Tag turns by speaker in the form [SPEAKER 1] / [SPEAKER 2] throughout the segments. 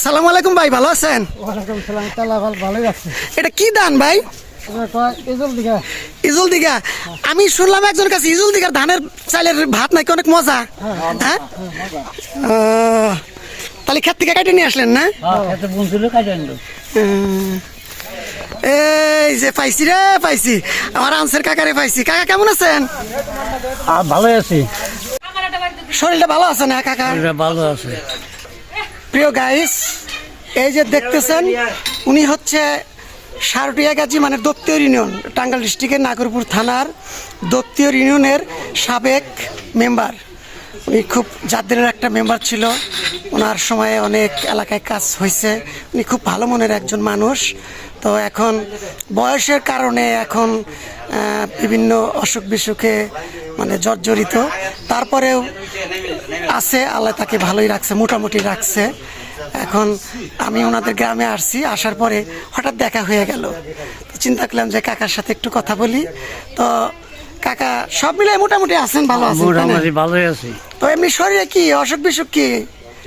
[SPEAKER 1] আসসালামু আলাইকুম ভাই, ভালো আছেন?
[SPEAKER 2] ওয়ালাইকুম সালাম, তাআলা ভালোই আছে।
[SPEAKER 1] এটা কি ধান ভাই? ইজুল দিঘা। আমি শুনলাম একজনের কাছে ইজুল দিঘার ধানের চালের ভাত নাকি অনেক মজা। হ্যাঁ, তাহলে ক্ষেত থেকে কেটে নিয়ে আসলেন না? এই যে পাইছি রে, পাইছি আমার আনসার কাকারে পাইছি। কাকা কেমন আছেন?
[SPEAKER 2] ভালো আছি।
[SPEAKER 1] শরীরটা ভালো আছে না কাকা?
[SPEAKER 2] ভালো আছে।
[SPEAKER 1] প্রিয় গাইস, এই যে দেখতেছেন উনি হচ্ছে সারটিয়া গাজী মানে দত্তীয় ইউনিয়ন, টাঙ্গাইল ডিস্ট্রিক্টের নাগরপুর থানার দত্তীয় ইউনিয়নের সাবেক মেম্বার। উনি খুব জাতদের একটা মেম্বার ছিল, ওনার সময়ে অনেক এলাকায় কাজ হয়েছে। উনি খুব ভালো মনের একজন মানুষ। তো এখন বয়সের কারণে এখন বিভিন্ন অসুখ বিসুখে মানে জর্জরিত, তারপরেও আছে, আল্লাহ তাকে ভালোই রাখছে, মোটামুটি রাখছে। এখন আমি ওনাদের গ্রামে আসছি, আসার পরে হঠাৎ দেখা হয়ে গেল, তো চিন্তা করলাম যে কাকার সাথে একটু কথা বলি। তো কাকা সব মিলে মোটামুটি আছেন, ভালো আছেন?
[SPEAKER 2] ভালোই আছি।
[SPEAKER 1] তো এমনি শরীরে কি অসুখ বিসুখ, কি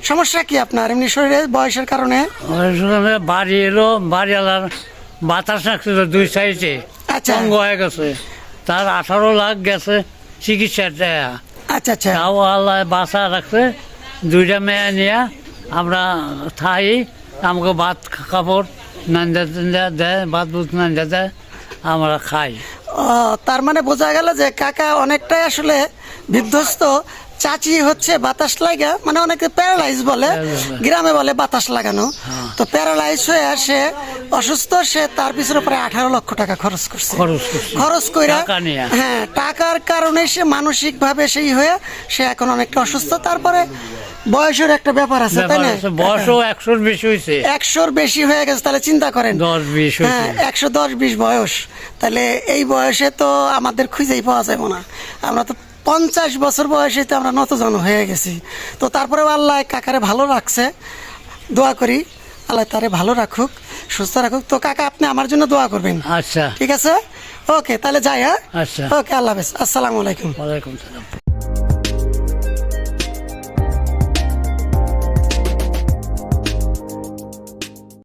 [SPEAKER 1] সমস্যা কি আপনার এমনি শরীরে বয়সের কারণে?
[SPEAKER 2] বাড়ি এলো, বাড়ি আলার বাতাস রাখছিল 2 সাইডে,
[SPEAKER 1] আচ্ছা
[SPEAKER 2] অঙ্গ হয়ে গেছে, তার 18 লাখ গেছে চিকিৎসাটা।
[SPEAKER 1] আচ্ছা আচ্ছা,
[SPEAKER 2] তাও আল্লাহ বাসা রাখছে। 2টা মেয়ে নিয়ে আমরা থাই, আমাকে ভাত কাপড় নান্দা দেয়, ভাত বুত নান্দা দেয়, আমরা খাই।
[SPEAKER 1] ও, তার মানে বোঝা গেল যে কাকা অনেকটাই আসলে বিধ্বস্ত। চাচি হচ্ছে বাতাস লাগা, মানে অনেকে প্যারালাইজ বলে, গ্রামে বলে বাতাস লাগানো। তো প্যারালাইজ হয়ে সে অসুস্থ, সে তার পিছনে প্রায় 18 লক্ষ টাকা খরচ করছে। খরচ কইরা, হ্যাঁ, টাকার কারণে সে মানসিক ভাবে সেই হয়ে সে এখন অনেকটা অসুস্থ। তারপরে বয়সের একটা ব্যাপার আছে, তাই না?
[SPEAKER 2] বয়সও 100-র বেশি হয়েছে।
[SPEAKER 1] 100-র বেশি হয়ে গেছে, তাহলে চিন্তা করেন।
[SPEAKER 2] 10-20
[SPEAKER 1] হ্যাঁ, 110-20 বয়স। তাহলে এই বয়সে তো আমাদের খুঁজেই পাওয়া যাবে না। আমরা তো 50 বছর বয়সে তো আমরা নতজন হয়ে গেছি। তো তারপরে আল্লাহ কাকারে ভালো রাখছে, দোয়া করি আল্লাহ তারে ভালো রাখুক, সুস্থ রাখুক। তো কাকা আপনি আমার জন্য দোয়া করবেন।
[SPEAKER 2] আচ্ছা,
[SPEAKER 1] ঠিক আছে, ওকে, তাহলে যাই। হ্যাঁ,
[SPEAKER 2] আচ্ছা,
[SPEAKER 1] ওকে, আল্লাহ হাফেজ, আসসালামু আলাইকুম।
[SPEAKER 2] ওয়ালাইকুম সালাম।